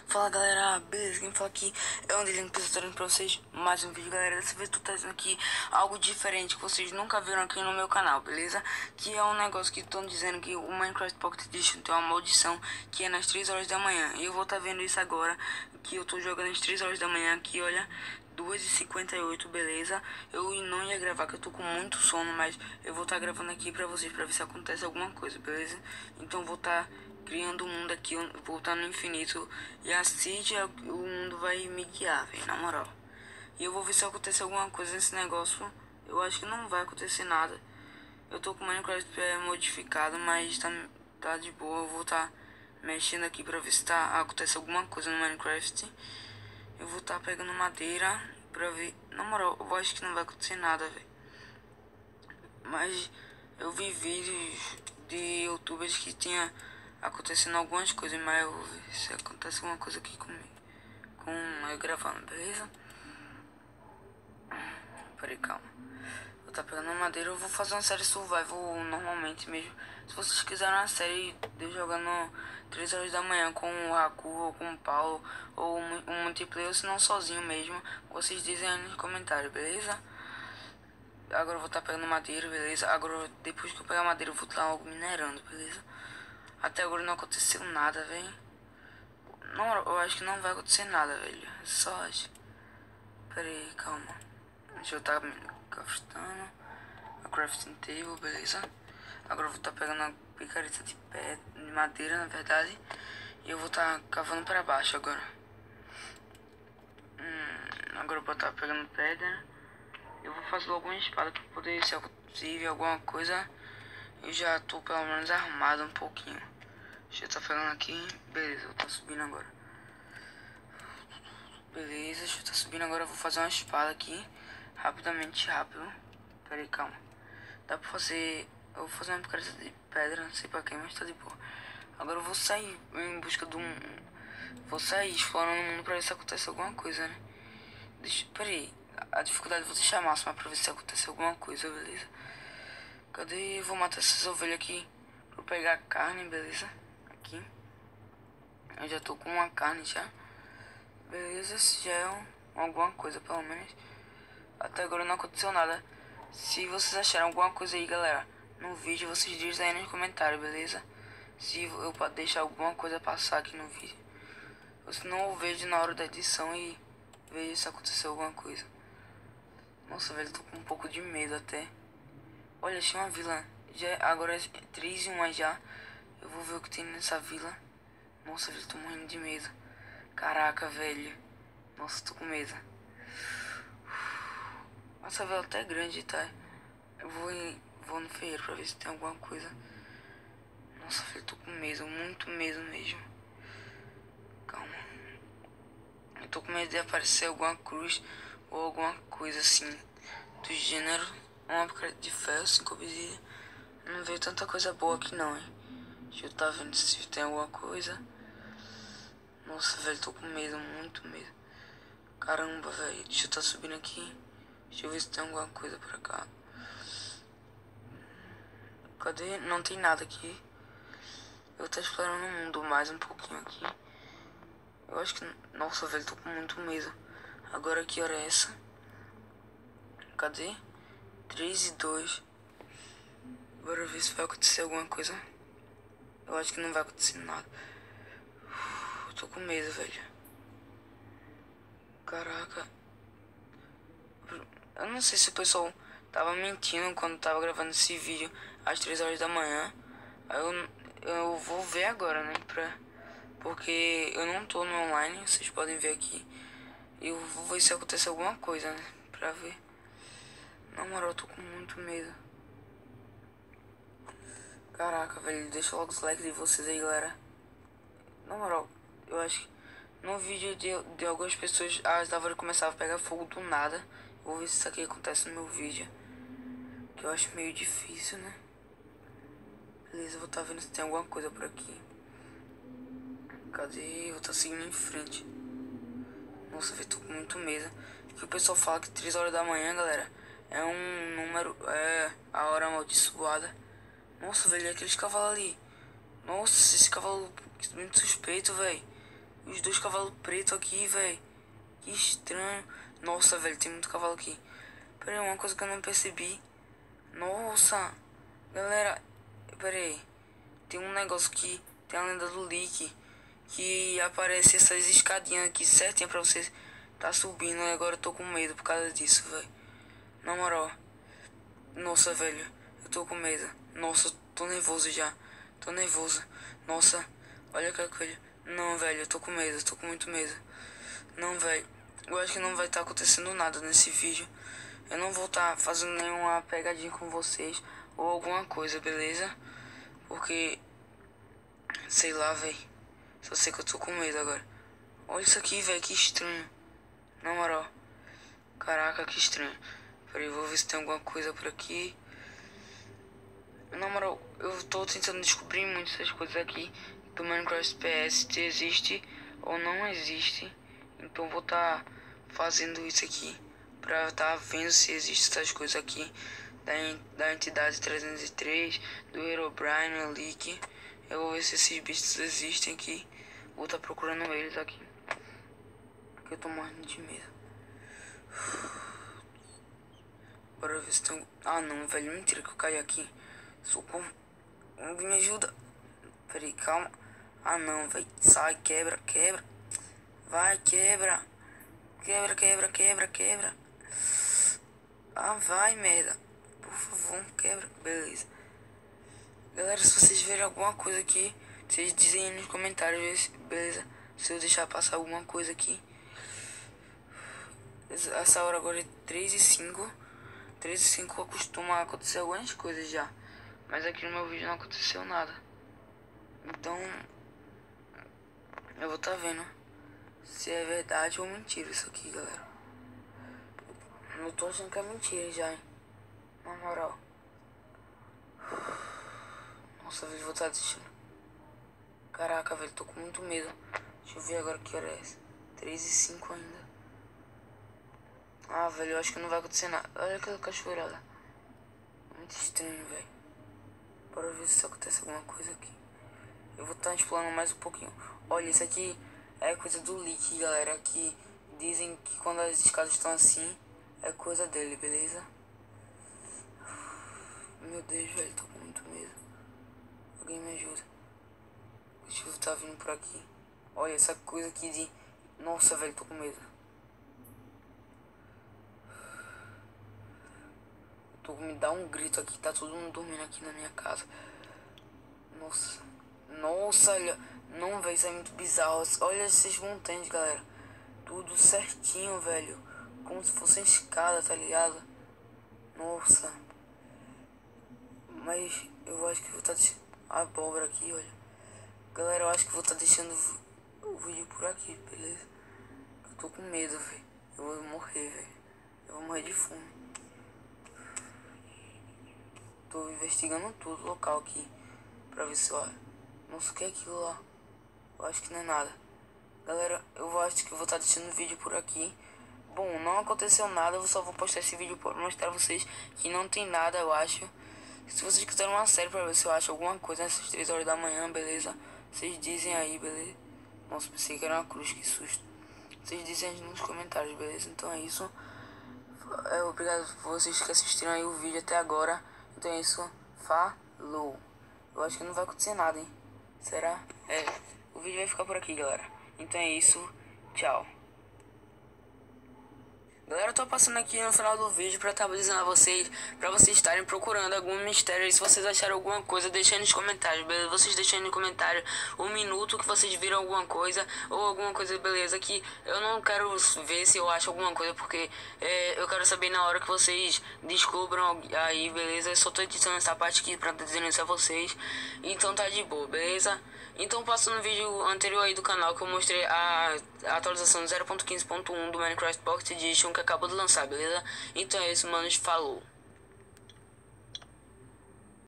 Fala galera, beleza? Quem fala aqui é o Andelinho apresentando pra vocês mais um vídeo, galera. Dessa vez tô trazendo aqui algo diferente que vocês nunca viram aqui no meu canal, beleza? Que é um negócio que estão dizendo que o Minecraft Pocket Edition tem uma maldição que é nas 3 horas da manhã. E eu vou estar vendo isso agora, que eu tô jogando às 3 horas da manhã aqui, olha, 2h58, beleza? Eu não ia gravar que eu tô com muito sono, mas eu vou estar gravando aqui pra vocês, pra ver se acontece alguma coisa, beleza? Então vou estar criando um mundo aqui, voltar no infinito. E assim o mundo vai me guiar, velho, na moral. E eu vou ver se acontece alguma coisa nesse negócio. Eu acho que não vai acontecer nada. Eu tô com o Minecraft modificado, mas tá de boa. Eu vou estar mexendo aqui pra ver se acontece alguma coisa no Minecraft. Eu vou estar pegando madeira pra ver. Na moral, eu acho que não vai acontecer nada, velho. Mas eu vi vídeos de youtubers que tinha acontecendo algumas coisas, mas eu vou ver se acontece alguma coisa aqui comigo, com eu gravando, beleza? Peraí, calma. Vou estar pegando madeira, eu vou fazer uma série survival normalmente mesmo. Se vocês quiserem uma série de eu jogando 3 horas da manhã com o Haku ou com o Paulo, ou um multiplayer, ou se não sozinho mesmo, vocês dizem aí nos comentários, beleza? Agora eu vou estar pegando madeira, beleza? Agora, depois que eu pegar madeira, eu vou estar logo minerando, beleza? Até agora não aconteceu nada, velho. Não, eu acho que não vai acontecer nada, velho. Só acho. Pera aí, calma. Deixa eu estar craftando a crafting table, beleza? Agora eu vou estar pegando a picareta de pé, de madeira, na verdade. E eu vou estar cavando para baixo agora. Agora eu vou estar pegando pedra. Eu vou fazer logo uma espada para poder, se possível, alguma coisa. Eu já tô pelo menos armado um pouquinho. Deixa eu estar pegando aqui. Beleza, eu vou estar subindo agora. Beleza, deixa eu estar subindo agora. Eu vou fazer uma espada aqui. Rapidamente, rápido. Pera aí, calma. Dá pra fazer. Eu vou fazer uma picareta de pedra, não sei pra quem, mas tá de boa. Agora eu vou sair em busca de um. Vou sair explorando o mundo pra ver se acontece alguma coisa, né? Pera aí. A dificuldade vou deixar máxima pra ver se acontece alguma coisa, beleza? Cadê? Eu vou matar essas ovelhas aqui pra eu pegar carne, beleza? Aqui. Eu já tô com uma carne já. Beleza, se já é alguma coisa pelo menos. Até agora não aconteceu nada. Se vocês acharam alguma coisa aí, galera, no vídeo, vocês dizem aí nos comentários, beleza? Se eu deixar alguma coisa passar aqui no vídeo. Ou se não, eu vejo na hora da edição e vejo se aconteceu alguma coisa. Nossa, velho, tô com um pouco de medo até. Olha, achei uma vila. Agora é 3 e 1 já. Eu vou ver o que tem nessa vila. Nossa, velho, tô morrendo de medo. Caraca, velho. Nossa, tô com medo. Nossa, vila até é grande, tá? Eu vou no ferreiro pra ver se tem alguma coisa. Nossa, velho, tô com medo. Muito medo mesmo. Calma. Eu tô com medo de aparecer alguma cruz ou alguma coisa assim do gênero. Uma picareta de ferro, 5 obsidian. Não veio tanta coisa boa aqui não, hein. Deixa eu tá vendo se tem alguma coisa. Nossa, velho, tô com medo, muito medo. Caramba, velho, deixa eu tá subindo aqui. Deixa eu ver se tem alguma coisa pra cá. Cadê? Não tem nada aqui. Eu tô explorando o mundo mais um pouquinho aqui. Eu acho que... Nossa, velho, tô com muito medo. Agora que hora é essa? Cadê? 3 e 2. Bora ver se vai acontecer alguma coisa. Eu acho que não vai acontecer nada. Eu tô com medo, velho. Caraca. Eu não sei se o pessoal tava mentindo quando tava gravando esse vídeo às 3 horas da manhã. Eu vou ver agora, né? Porque eu não tô no online, vocês podem ver aqui. Eu vou ver se acontece alguma coisa, né? Pra ver. Na moral, eu tô com muito medo. Caraca, velho, deixa logo os likes de vocês aí, galera. Na moral, eu acho que no vídeo de algumas pessoas as árvores começavam a pegar fogo do nada. Vou ver se isso aqui acontece no meu vídeo. Que eu acho meio difícil, né? Beleza, eu vou estar vendo se tem alguma coisa por aqui. Cadê? Eu vou estar seguindo em frente. Nossa, velho, tô com muito medo. Que o pessoal fala que 3 horas da manhã, galera, é um número, é a hora amaldiçoada. Nossa, velho, é aqueles cavalos ali. Nossa, esse cavalo muito suspeito, velho. Os dois cavalos pretos aqui, velho. Que estranho. Nossa, velho, tem muito cavalo aqui. Pera aí, uma coisa que eu não percebi. Nossa, galera, pera aí. Tem um negócio que tem a lenda do Leak, que aparece essas escadinhas aqui certinha pra você tá subindo. E agora eu tô com medo por causa disso, velho. Na moral. Nossa, velho, eu tô com medo. Nossa, tô nervoso já. Tô nervoso. Nossa, olha aquela coisa. Não, velho, eu tô com medo, tô com muito medo. Não, velho, eu acho que não vai estar acontecendo nada nesse vídeo. Eu não vou estar fazendo nenhuma pegadinha com vocês ou alguma coisa, beleza? Porque, sei lá, velho. Só sei que eu tô com medo agora. Olha isso aqui, velho, que estranho. Na moral. Caraca, que estranho. Peraí, vou ver se tem alguma coisa por aqui. Na moral, eu tô tentando descobrir muito essas coisas aqui do Minecraft PS, se existe ou não existe. Então vou estar fazendo isso aqui pra estar vendo se existe essas coisas aqui da entidade 303, do Herobrine, Leak. Eu vou ver se esses bichos existem aqui. Vou estar procurando eles aqui, porque eu tô morrendo de medo. Bora ver se tem... Ah não, velho, mentira que eu caí aqui. Socorro, alguém me ajuda. Peraí, calma. Ah não, velho, sai, quebra, quebra. Vai, quebra. Quebra, quebra, quebra, quebra. Ah, vai, merda. Por favor, quebra. Beleza. Galera, se vocês verem alguma coisa aqui, vocês dizem aí nos comentários, beleza? Se eu deixar passar alguma coisa aqui. Essa hora agora é 3h05. 3h05 costuma acontecer algumas coisas já. Mas aqui no meu vídeo não aconteceu nada. Então eu vou estar vendo se é verdade ou mentira isso aqui, galera. Eu tô achando que é mentira já, hein? Na moral. Nossa, velho, vou estar assistindo. Caraca, velho, tô com muito medo. Deixa eu ver agora que hora é essa. 3h05 ainda. Ah, velho, eu acho que não vai acontecer nada. Olha aquela cachoeirada. Muito estranho, velho. Bora ver se acontece alguma coisa aqui. Eu vou estar explorando mais um pouquinho. Olha, isso aqui é coisa do Leak, galera. Que dizem que quando as escadas estão assim, é coisa dele, beleza? Meu Deus, velho, tô com muito medo. Alguém me ajuda. Deixa eu estar vindo por aqui. Olha, essa coisa aqui de... Nossa, velho, tô com medo. Me dá um grito aqui, tá todo mundo dormindo aqui na minha casa. Nossa. Nossa, olha. Não, velho, isso é muito bizarro. Olha essas montanhas, galera. Tudo certinho, velho. Como se fosse escada, tá ligado? Nossa. Mas eu acho que vou estar deixando a abóbora aqui, olha. Galera, eu acho que vou estar deixando o vídeo por aqui, beleza? Eu tô com medo, velho. Eu vou morrer, velho. Eu vou morrer de fome. Tô investigando tudo o local aqui pra ver se eu... Nossa, o que é aquilo lá? Eu acho que não é nada. Galera, eu acho que eu vou estar deixando o vídeo por aqui. Bom, não aconteceu nada. Eu só vou postar esse vídeo pra mostrar a vocês que não tem nada, eu acho. Se vocês quiserem uma série pra ver se eu acho alguma coisa nessas 3 horas da manhã, beleza? Vocês dizem aí, beleza? Nossa, pensei que era uma cruz, que susto. Vocês dizem aí nos comentários, beleza? Então é isso. Obrigado por vocês que assistiram aí o vídeo até agora. Então é isso. Falou. Eu acho que não vai acontecer nada, hein? Será? O vídeo vai ficar por aqui, galera. Então é isso. Tchau. Galera, eu tô passando aqui no final do vídeo pra estar avisando a vocês, pra vocês estarem procurando algum mistério. E se vocês acharem alguma coisa, deixem nos comentários, beleza? Vocês deixem no comentário um minuto que vocês viram alguma coisa, ou alguma coisa, beleza? Que eu não quero ver se eu acho alguma coisa, porque eu quero saber na hora que vocês descubram aí, beleza? Eu só tô editando essa parte aqui pra estar dizendo isso a vocês. Então tá de boa, beleza? Então passo no vídeo anterior aí do canal que eu mostrei a atualização 0.15.1 do Minecraft Pocket Edition que acabou de lançar, beleza? Então é isso, manos, falou.